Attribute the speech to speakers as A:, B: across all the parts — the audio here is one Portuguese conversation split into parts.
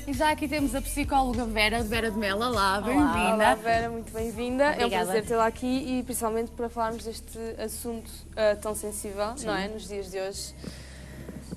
A: E já aqui temos a psicóloga Vera de Melo. Olá, bem-vinda.
B: Olá, Vera, muito bem-vinda. É um
C: Obrigada.
B: prazer tê-la aqui e principalmente para falarmos deste assunto tão sensível, não é? Nos dias de hoje.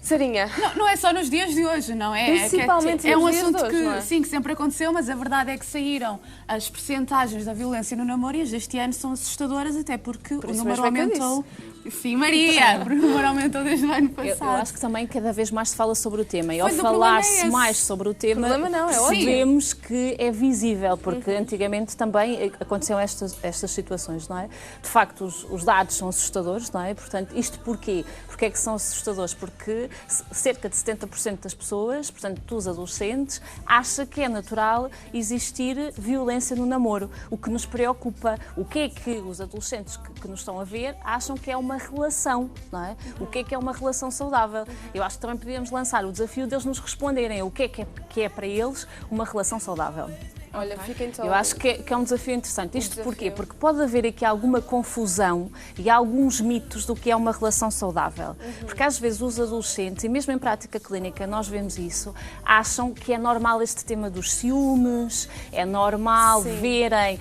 B: Sarinha.
A: Não é só nos dias de hoje, não é?
B: Principalmente
A: é um
B: nos dias
A: assunto
B: de hoje,
A: que,
B: não é?
A: sim, que sempre aconteceu, mas a verdade é que saíram as percentagens da violência no namoro e as deste ano são assustadoras, até porque o
B: isso
A: número
B: mesmo é que eu
A: aumentou. Sim, Maria, porque o número aumentou desde o ano
C: Eu
A: passado.
C: acho que também cada vez mais se fala sobre o tema. E ao
A: Pois, o problema é
C: falar-se
A: esse.
C: mais sobre o tema,
B: O problema não, é óbvio.
C: percebemos que é visível, porque antigamente também aconteciam estas situações, não é? De facto, os dados são assustadores, não é? Portanto, isto porquê? Porque é que são assustadores? Porque cerca de 70% das pessoas, portanto, dos adolescentes, acha que é natural existir violência no namoro. O que nos preocupa, o que é que os adolescentes que nos estão a ver acham que é uma relação, não é? O que é uma relação saudável? Eu acho que também podíamos lançar o desafio deles nos responderem o que é para eles uma relação saudável.
B: Olha, fiquem só.
C: Eu acho que é um desafio interessante. Isto
B: desafio.
C: porquê? Porque pode haver aqui alguma confusão e alguns mitos do que é uma relação saudável. Porque às vezes os adolescentes, e mesmo em prática clínica nós vemos isso, acham que é normal este tema dos ciúmes, é normal verem,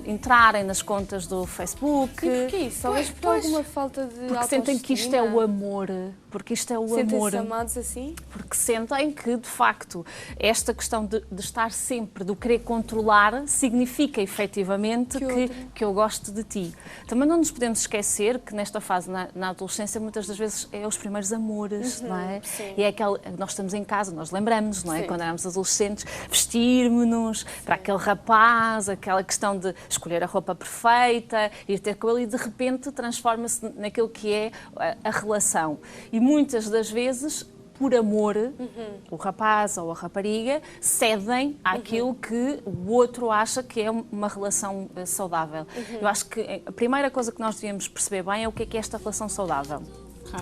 C: entrarem nas contas do Facebook.
B: E porquê isso? Talvez por alguma falta de
C: Porque sentem que isto é o amor. Porque isto é o amor.
B: Sentem-se amados assim?
C: Porque sentem que, de facto, esta questão de estar sempre, de o querer controlar, significa efetivamente que eu gosto de ti. Também não nos podemos esquecer que nesta fase, na adolescência, muitas das vezes é os primeiros amores, não é?
B: Sim.
C: E é aquele, nós estamos em casa, nós lembramos, não é? Quando éramos adolescentes, vestirmos-nos para aquele rapaz, aquela questão de escolher a roupa perfeita, ir ter com ele e de repente transforma-se naquilo que é a relação. E muitas das vezes, por amor, o rapaz ou a rapariga cedem àquilo que o outro acha que é uma relação saudável. Eu acho que a primeira coisa que nós devíamos perceber bem é o que é esta relação saudável.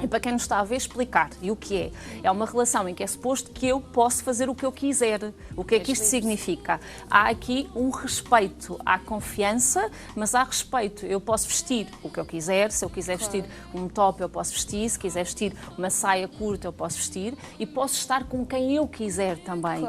C: E para quem nos está a ver, explicar. E o que é? É uma relação em que é suposto que eu posso fazer o que eu quiser. O que é que isto significa? Há aqui um respeito, há confiança, mas há respeito. Eu posso vestir o que eu quiser. Se eu quiser vestir um top, eu posso vestir. Se quiser vestir uma saia curta, eu posso vestir. E posso estar com quem eu quiser também.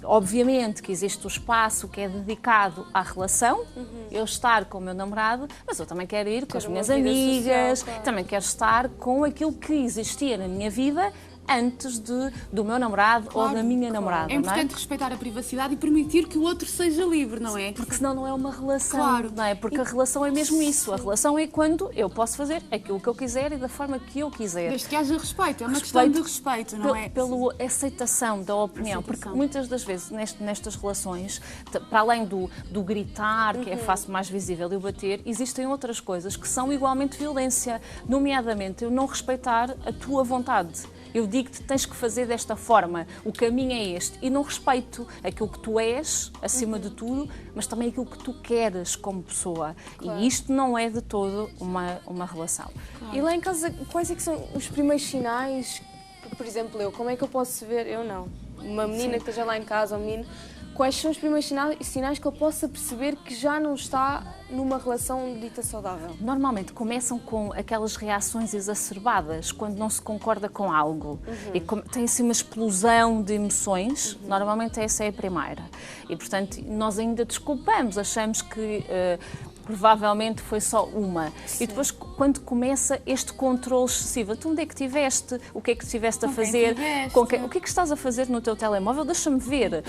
C: Obviamente que existe o espaço que é dedicado à relação, eu estar com o meu namorado, mas eu também quero ir com as minhas amigas, também quero estar com aquilo que existia na minha vida antes do meu namorado ou da minha namorada.
A: É importante respeitar a privacidade e permitir que o outro seja livre, não é?
C: Porque senão não é uma relação, não é? Porque a relação é mesmo isso. A relação é quando eu posso fazer aquilo que eu quiser e da forma que eu quiser.
A: Desde que haja respeito, é uma questão de respeito, não é?
C: Pela aceitação da opinião, porque muitas das vezes nestas relações, para além do gritar, que é a face mais visível, e o bater, existem outras coisas que são igualmente violência, nomeadamente eu não respeitar a tua vontade. Eu digo-te, tens que fazer desta forma, o caminho é este, e não respeito aquilo que tu és, acima de tudo, mas também aquilo que tu queres como pessoa. E isto não é de todo uma relação.
B: E lá em casa, quais é que são os primeiros sinais? Por exemplo, como é que eu posso ver? Eu não. Uma menina que esteja lá em casa, um menino, quais são os primeiros sinais que eu possa perceber que já não está numa relação dita saudável?
C: Normalmente começam com aquelas reações exacerbadas, quando não se concorda com algo. E tem assim uma explosão de emoções, normalmente essa é a primeira. E, portanto, nós ainda desculpamos, achamos que provavelmente foi só uma. E depois, quando começa este controle excessivo, tu onde é que estiveste? O que é que estiveste a fazer? O que é que estás a fazer no teu telemóvel? Deixa-me ver.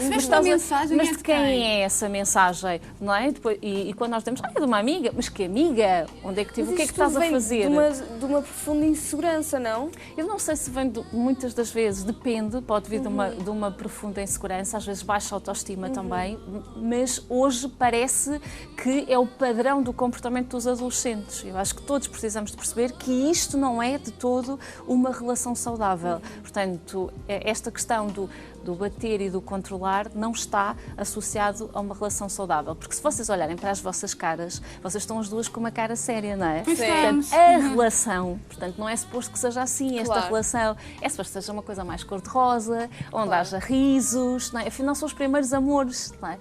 C: Mas de quem é essa mensagem? Não é? E quando nós temos, é de uma amiga, mas que amiga? Onde é que estive? O que é que estás a fazer?
B: De uma profunda insegurança, não?
C: Eu não sei se vem muitas das vezes, depende, pode vir de uma profunda insegurança, às vezes baixa autoestima também, mas hoje parece que é o padrão do comportamento dos adolescentes. Eu acho que todos precisamos de perceber que isto não é de todo uma relação saudável. Portanto, esta questão do bater e do controlar não está associado a uma relação saudável. Porque se vocês olharem para as vossas caras, vocês estão as duas com uma cara séria, não é? Portanto, a relação, não é suposto que seja assim, esta relação, é suposto que seja uma coisa mais cor-de-rosa, onde haja risos, não é? Afinal são os primeiros amores, não é?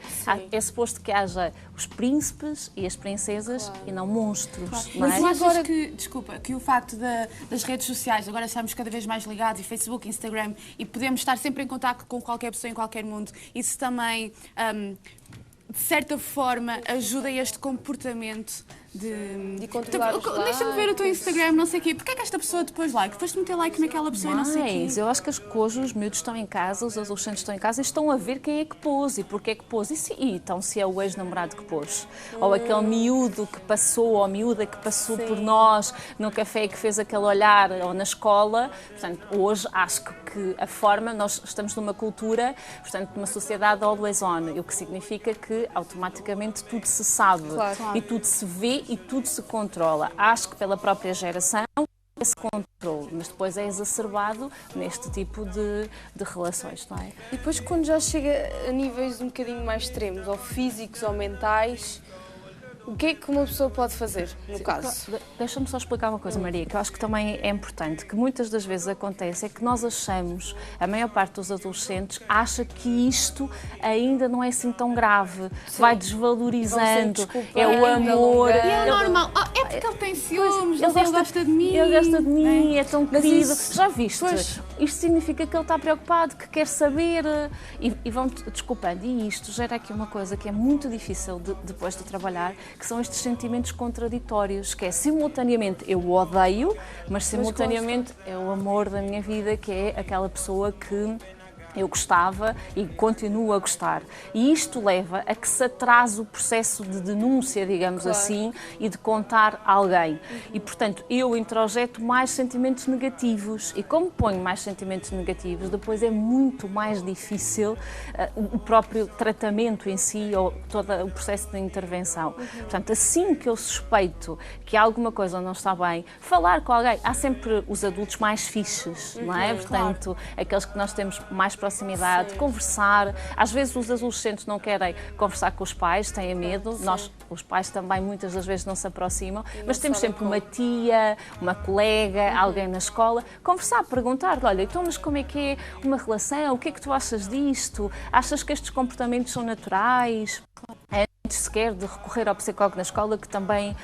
C: É suposto que haja os príncipes e as princesas e não monstros, não é?
A: Mas tu achas que o facto das redes sociais, agora estamos cada vez mais ligados, e Facebook, Instagram, e podemos estar sempre em contacto com qualquer pessoa em qualquer mundo, isso também, de certa forma, ajuda este comportamento de
B: controlar os
A: deixa-me ver o teu Instagram, não sei o quê. Porquê é que esta pessoa depois like? Depois de meter like naquela pessoa e não sei o quê.
C: Mas eu acho que hoje os miúdos estão em casa, os adolescentes estão em casa e estão a ver quem é que pôs e porquê é que pôs. Então, se é o ex-namorado que pôs, ou aquele miúdo que passou, ou a miúda que passou por nós no café e que fez aquele olhar, ou na escola. Portanto, hoje acho que a forma, nós estamos numa cultura, portanto, numa sociedade always on, o que significa que automaticamente tudo se sabe e tudo se vê e tudo se controla. Acho que pela própria geração esse controle, mas depois é exacerbado neste tipo de relações, não é?
B: E depois quando já chega a níveis um bocadinho mais extremos, ou físicos ou mentais, o que é que uma pessoa pode fazer, no caso?
C: Deixa-me só explicar uma coisa, Maria, que eu acho que também é importante, que muitas das vezes acontece, é que nós achamos, a maior parte dos adolescentes acha que isto ainda não é assim tão grave, vai desvalorizando, é o amor.
A: E é normal, é porque ele tem ciúmes, ele gosta de mim.
C: Ele gosta de mim, é tão querido.
B: isso-
C: Já viste?
B: Pois.
C: Isto significa que ele está preocupado, que quer saber e vão desculpando. E isto gera aqui uma coisa que é muito difícil depois de trabalhar, que são estes sentimentos contraditórios, que é simultaneamente eu o odeio, mas simultaneamente é o amor da minha vida, que é aquela pessoa que eu gostava e continuo a gostar. E isto leva a que se atrase o processo de denúncia, digamos assim, e de contar a alguém. E, portanto, eu introjeto mais sentimentos negativos. E como ponho mais sentimentos negativos, depois é muito mais difícil o próprio tratamento em si ou todo o processo de intervenção. Portanto, assim que eu suspeito que alguma coisa não está bem, falar com alguém. Há sempre os adultos mais fixes, não é? Portanto, aqueles que nós temos mais proximidade, conversar. Às vezes os adolescentes não querem conversar com os pais, têm medo. Nós, os pais também, muitas das vezes não se aproximam, mas temos sempre uma tia, uma colega, alguém na escola. Conversar, perguntar, olha, então, mas como é que é uma relação? O que é que tu achas disto? Achas que estes comportamentos são naturais? Antes sequer de recorrer ao psicólogo na escola, que também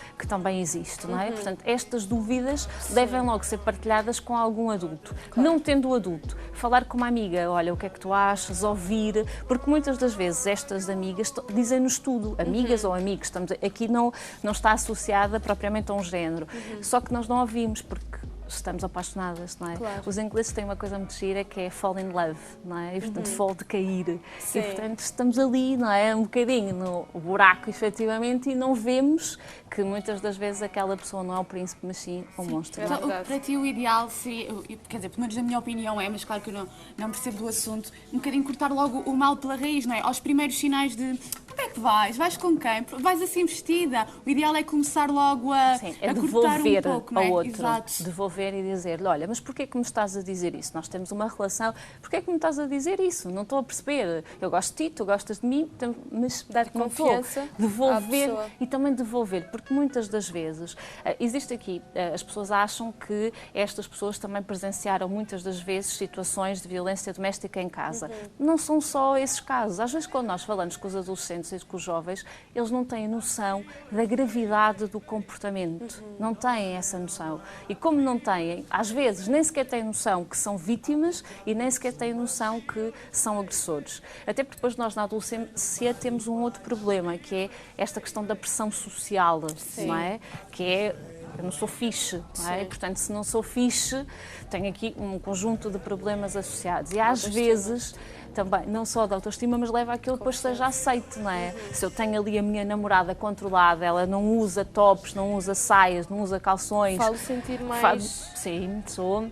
C: existe, não é? Portanto, estas dúvidas devem logo ser partilhadas com algum adulto. Não tendo o adulto, falar com uma amiga, olha, o que é que tu achas, ouvir, porque muitas das vezes estas amigas dizem-nos tudo, amigas ou amigos, aqui não está associada propriamente a um género, só que nós não ouvimos, porque estamos apaixonadas, não é?
B: Claro.
C: Os ingleses têm uma coisa muito gira que é fall in love, não é? E, portanto, fall de cair.
B: Sim.
C: E, portanto, estamos ali, não é? Um bocadinho no buraco, efetivamente, e não vemos que muitas das vezes aquela pessoa não é o príncipe, mas sim o monstro.
B: É
C: não é?
A: Então,
B: verdade.
A: para ti o ideal seria, quer dizer, pelo menos na minha opinião é, mas claro que eu não percebo do assunto, um bocadinho cortar logo o mal pela raiz, não é? Aos primeiros sinais de onde é que vais? Vais com quem? Vais assim vestida? O ideal é começar logo a
C: Sim, é
A: a cortar
C: devolver
A: um pouco, não
C: ao
A: é?
C: outro,
A: Exato.
C: devolver e dizer-lhe, olha, mas porquê que me estás a dizer isso? Nós temos uma relação, porquê que me estás a dizer isso? Não estou a perceber. Eu gosto de ti, tu gostas de mim, mas dar-te uma
B: Confiança
C: devolver
B: à pessoa.
C: e também devolver, porque muitas das vezes existe aqui, as pessoas acham que estas pessoas também presenciaram muitas das vezes situações de violência doméstica em casa. Não são só esses casos. Às vezes quando nós falamos com os adolescentes e com os jovens, eles não têm noção da gravidade do comportamento. Não têm essa noção. E como não têm, às vezes nem sequer têm noção que são vítimas e nem sequer têm noção que são agressores. Até porque depois nós na adolescência temos um outro problema, que é esta questão da pressão social, não é? Que é eu não sou fixe, não é? Portanto, se não sou fixe, tenho aqui um conjunto de problemas associados. E às vezes, também, não só da autoestima, mas leva àquilo que depois seja aceito, não é? Se eu tenho ali a minha namorada controlada, ela não usa tops, não usa saias, não usa calções.
B: Falo sentir mais...
C: Sim, sou...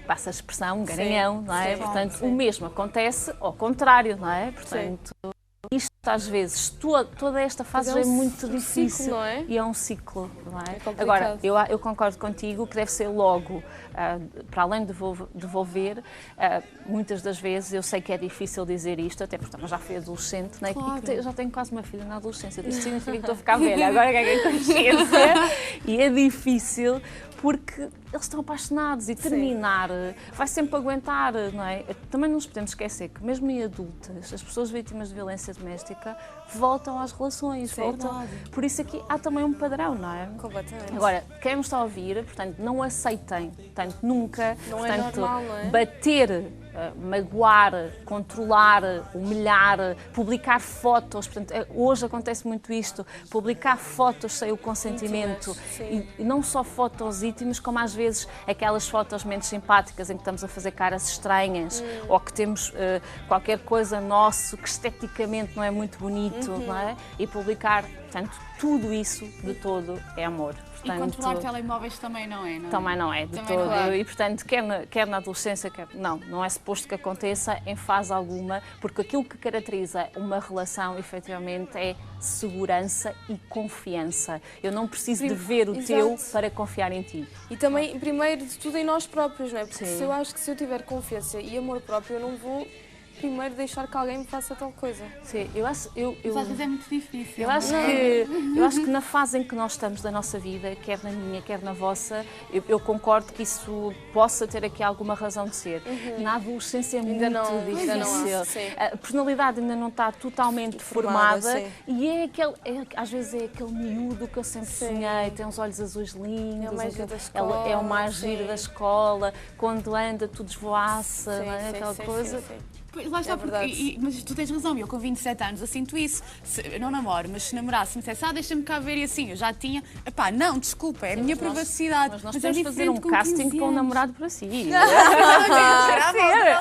C: Passa a expressão, garanhão, não é?
B: Sim,
C: Portanto,
B: sim.
C: o mesmo acontece ao contrário, não é? Portanto, isto às vezes, toda esta fase
B: Mas é
C: é
B: um
C: muito
B: ciclo,
C: difícil,
B: não é?
C: e é um ciclo, não é?
B: complicado.
C: Agora, eu concordo contigo que deve ser logo, para além de devolver, muitas das vezes, eu sei que é difícil dizer isto, até porque também já fui adolescente, não é?
A: Claro.
C: E já tenho quase uma filha na adolescência, isto significa que estou a ficar velha, agora ganhei consciência, e é difícil porque eles estão apaixonados e terminar vai sempre aguentar, não é? Também não nos podemos esquecer que mesmo em adultas, as pessoas vítimas de violência doméstica voltam às relações, voltam. Por isso aqui há também um padrão, não é?
B: Completamente.
C: Agora, quem me está a ouvir, portanto, não aceitem, portanto, nunca,
B: Não é
C: portanto,
B: normal, não é?
C: bater magoar, controlar, humilhar, publicar fotos. Portanto, hoje acontece muito isto, publicar fotos sem o consentimento. E não só fotos íntimas, como às vezes aquelas fotos menos simpáticas em que estamos a fazer caras estranhas ou que temos qualquer coisa nosso que esteticamente não é muito bonito, não é? E publicar, portanto, tudo isso de todo é amor. Portanto,
A: e controlar telemóveis também não é, não é?
C: Também não é, de
A: Também
C: todo.
A: não é.
C: E, portanto, quer na adolescência, não é suposto que aconteça em fase alguma, porque aquilo que caracteriza uma relação, efetivamente, é segurança e confiança. Eu não preciso de ver o teu para confiar em ti.
B: E também, primeiro de tudo, em nós próprios, não é? Porque
C: Sim.
B: eu acho que se eu tiver confiança e amor próprio, eu não vou primeiro deixar que alguém me faça tal coisa.
C: Sim, eu acho...
A: Mas às vezes é muito difícil.
C: Eu acho que na fase em que nós estamos da nossa vida, quer na minha, quer na vossa, eu concordo que isso possa ter aqui alguma razão de ser. Na adolescência é muito difícil. A personalidade ainda não está totalmente formada e às vezes é aquele miúdo que eu sempre sonhei, tem uns olhos azuis lindos, é o mais giro da escola, quando anda tudo esvoaça, não é? Aquela coisa.
A: Pois, lá está, mas tu tens razão, eu com 27 anos eu sinto isso. Eu não namoro, mas se namorasse, me dissesse, deixa-me cá ver e assim, eu já tinha. Epá, não, desculpa, é a minha privacidade.
C: Mas nós temos de fazer um casting para um namorado para si.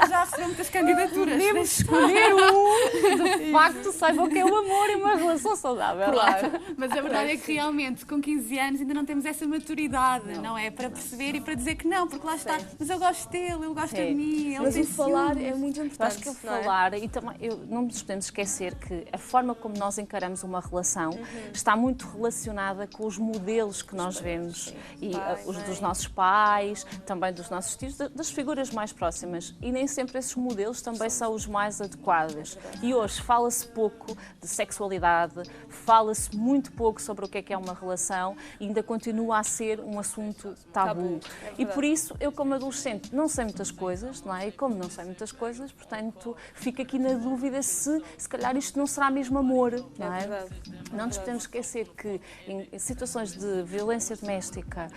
A: Já recebeu muitas candidaturas.
C: Podemos escolher um de facto saiba o que é o amor e uma relação saudável.
A: Claro, mas a verdade é que realmente com 15 anos ainda não temos essa maturidade, não é? Para perceber e para dizer que não, porque lá está, mas eu gosto dele, ele gosta de mim, ele
B: mas
A: tem
B: o falar
A: ciúmes.
B: é muito importante.
C: Acho que falar, e também não nos podemos esquecer que a forma como nós encaramos uma relação está muito relacionada com os modelos que nós vemos e os dos nossos pais, também dos nossos tios, das figuras mais próximas. E nem sempre esses modelos também são os mais adequados. E hoje fala-se pouco de sexualidade, fala-se muito pouco sobre o que é uma relação e ainda continua a ser um assunto tabu. E por isso, eu como adolescente não sei muitas coisas, não é? E como não sei muitas coisas, portanto, fico aqui na dúvida se calhar isto não será mesmo amor, não é? Não nos podemos esquecer que em situações de violência doméstica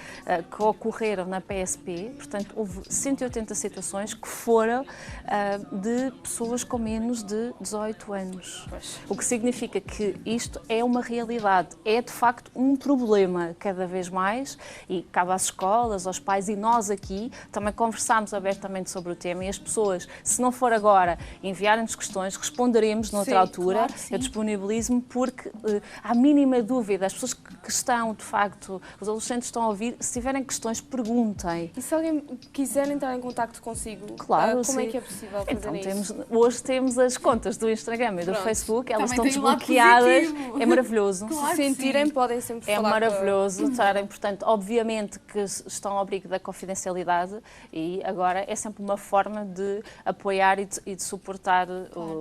C: que ocorreram na PSP, portanto, houve 180 situações que foram de pessoas com menos de 18 anos. O que significa que isto é uma realidade, é de facto um problema cada vez mais e cabe às escolas, aos pais e nós aqui também conversámos abertamente sobre o tema e as pessoas, se não for agora, enviarem-nos questões, responderemos noutra altura,
A: claro,
C: eu disponibilizo-me porque há mínima dúvida, as pessoas que estão, de facto, os adolescentes estão a ouvir, se tiverem questões, perguntem.
B: E se alguém quiser entrar em contacto consigo,
C: claro,
B: como é que é possível fazer isso?
C: Hoje temos as contas do Instagram e do Facebook, elas
A: Também
C: estão
A: tem um lado
C: desbloqueadas,
A: positivo.
C: é maravilhoso.
A: Claro
B: Se sentirem, podem sempre
C: É
B: falar.
C: maravilhoso estarem, portanto, obviamente que estão ao abrigo da confidencialidade e agora é sempre uma forma de apoiar e de suportar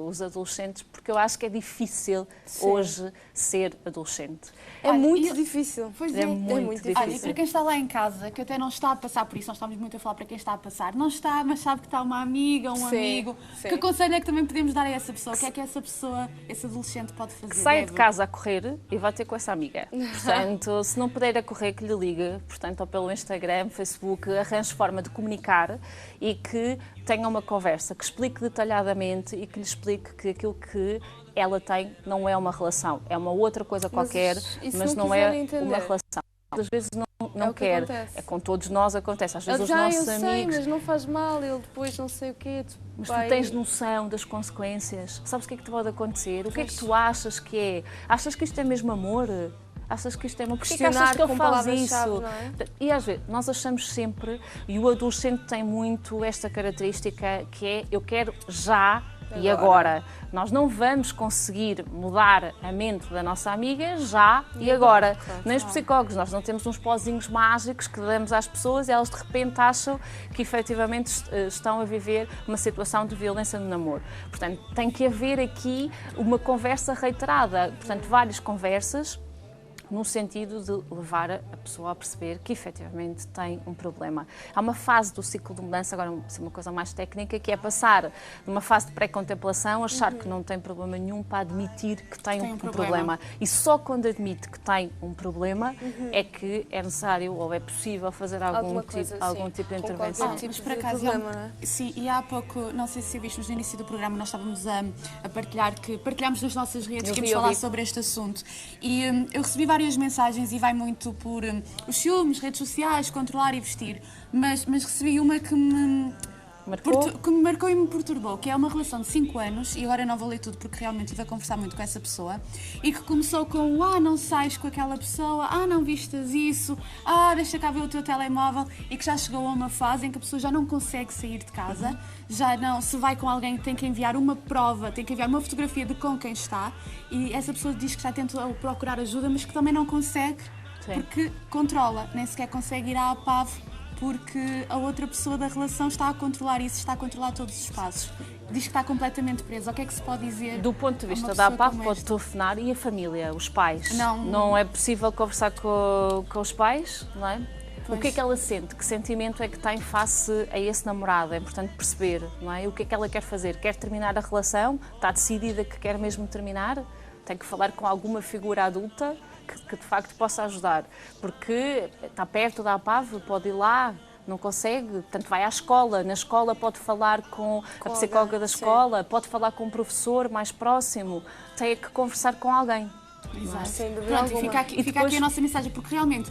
C: os adolescentes, porque eu acho que é difícil hoje ser adolescente.
B: É muito difícil.
A: Pois
C: É muito difícil.
A: Olha, e para quem está lá em casa, que até não está a passar por isso, nós estamos muito a falar para quem está a passar, não está, mas sabe que está uma amiga, um amigo, que conselho é que também podemos dar a essa pessoa? O que é que essa pessoa, esse adolescente pode fazer?
C: Saia de casa a correr e vai ter com essa amiga. Portanto, se não puder a correr, que lhe ligue, portanto, ou pelo Instagram, Facebook, arranje forma de comunicar e que tenha uma conversa, que explique detalhadamente e que lhe explique que aquilo que ela tem não é uma relação, é uma outra coisa qualquer, mas não é uma relação. Às vezes não quer, é com todos nós acontece, às vezes os nossos
B: eu sei,
C: amigos...
B: mas não faz mal, ele depois não sei o quê.
C: Mas tu tens noção das consequências? Sabes o que é que te pode acontecer? O que é que tu achas que é? Achas que isto é mesmo amor? Achas que isto é amor? Porquê que achas que ele faz isso?
B: Não é?
C: E às vezes, nós achamos sempre, e o adolescente tem muito esta característica que é, eu quero já e agora. Nós não vamos conseguir mudar a mente da nossa amiga já e agora. Nem os psicólogos, nós não temos uns pozinhos mágicos que damos às pessoas e elas de repente acham que efetivamente estão a viver uma situação de violência no namoro. Portanto, tem que haver aqui uma conversa reiterada, portanto, várias conversas, no sentido de levar a pessoa a perceber que efetivamente tem um problema. Há uma fase do ciclo de mudança, agora uma coisa mais técnica, que é passar de uma fase de pré-contemplação, achar que não tem problema nenhum, para admitir que tem um problema. E só quando admite que tem um problema é que é necessário ou é possível fazer algum tipo de intervenção.
A: Mas por acaso, sim, e há pouco, não sei se viste, no início do programa nós estávamos a partilhar, que partilhámos nas nossas redes, que íamos falar sobre este assunto. E eu recebi várias mensagens e vai muito por os ciúmes, redes sociais, controlar e vestir, mas recebi uma que me marcou e me perturbou, que é uma relação de 5 anos, e agora eu não vou ler tudo porque realmente estive a conversar muito com essa pessoa, e que começou com não sais com aquela pessoa, não vistas isso, deixa cá ver o teu telemóvel, e que já chegou a uma fase em que a pessoa já não consegue sair de casa, já não, se vai com alguém tem que enviar uma prova, tem que enviar uma fotografia de com quem está, e essa pessoa diz que já tentou procurar ajuda, mas que também não consegue, porque controla, nem sequer consegue ir à APAV, porque a outra pessoa da relação está a controlar isso, está a controlar todos os passos. Diz que está completamente presa. O que é que se pode dizer?
C: Do ponto de vista da APAV, pode telefonar, e a família, os pais? Não é possível conversar com os pais, não é? Pois. O que é que ela sente? Que sentimento é que tem face a esse namorado? É importante perceber, não é? O que é que ela quer fazer? Quer terminar a relação? Está decidida que quer mesmo terminar? Tem que falar com alguma figura adulta que de facto possa ajudar, porque está perto da APAV, pode ir lá, não consegue, portanto vai à escola, na escola pode falar com a psicóloga da escola, pode falar com um professor mais próximo, tem que conversar com alguém.
A: Exato. Pronto, fica aqui a nossa mensagem, porque realmente,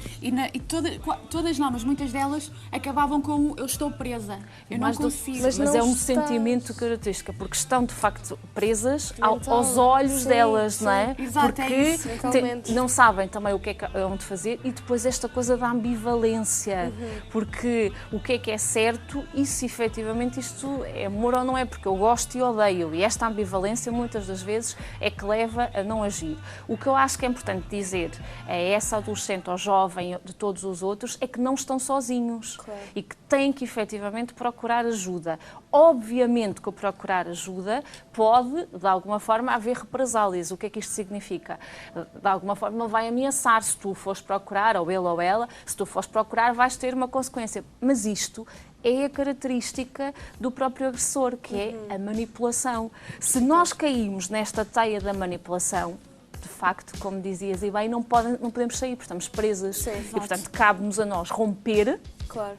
A: todas não, mas muitas delas acabavam com eu estou presa, eu não consigo.
C: Mas é um sentimento característico, porque estão de facto presas aos olhos delas, não é?
A: Exato,
C: porque não sabem também o que é que onde fazer, e depois esta coisa da ambivalência, porque o que é certo e se efetivamente isto é amor ou não é, porque eu gosto e odeio, e esta ambivalência muitas das vezes é que leva a não agir. O que eu acho que é importante dizer a essa adolescente ou jovem de todos os outros é que não estão sozinhos e que têm que efetivamente procurar ajuda. Obviamente que o procurar ajuda pode, de alguma forma, haver represálias. O que é que isto significa? De alguma forma ele vai ameaçar, se tu fores procurar, ou ele ou ela, se tu fores procurar vais ter uma consequência. Mas isto é a característica do próprio agressor, que é a manipulação. Se nós caímos nesta teia da manipulação, de facto, como dizias, e bem, não podemos sair, porque estamos presas. E, portanto, cabe-nos a nós romper.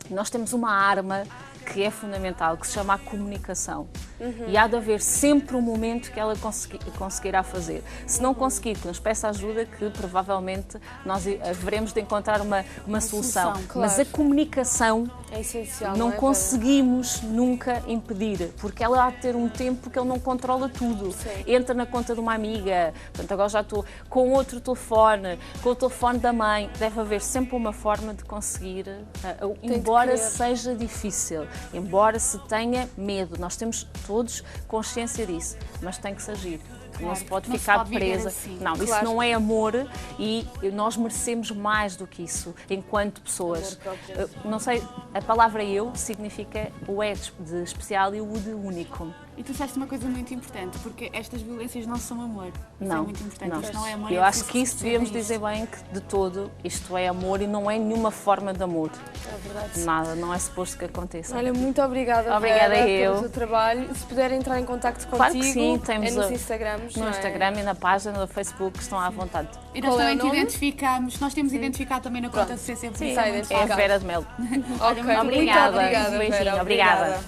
C: Nós temos uma arma que é fundamental, que se chama a comunicação. E há de haver sempre um momento que ela conseguirá fazer. Se não conseguir, que nos peça ajuda, que provavelmente nós haveremos de encontrar uma solução. Mas a comunicação
B: é essencial,
C: não conseguimos nunca impedir, porque ela há de ter um tempo que ele não controla tudo. Entra na conta de uma amiga, portanto, agora já estou com outro telefone, com o telefone da mãe. Deve haver sempre uma forma de conseguir, embora seja difícil, embora se tenha medo. Nós temos todos consciência disso, mas tem que se agir. Não se pode ficar presa.
A: Assim.
C: Não, isso não é amor, e nós merecemos mais do que isso enquanto pessoas. Não sei, a palavra eu significa o é de especial e o de único.
A: E tu disseste uma coisa muito importante, porque estas violências não são amor. Isso é muito importante. Isto não é amor.
C: Eu acho que isso devíamos dizer bem, que de todo isto é amor e não é nenhuma forma de amor.
B: É verdade.
C: Nada, não é suposto que aconteça.
B: Olha, muito obrigada,
C: Vera,
B: pelo teu trabalho. Se puderem entrar em contacto contigo,
C: claro que sim, temos
B: nos Instagrams.
C: No Instagram e na página do Facebook, estão à vontade.
A: E nós também te identificamos, nós temos identificado também na conta do CCP.
C: É a Vera de Melo.
B: Obrigada.
C: Um beijinho, obrigada.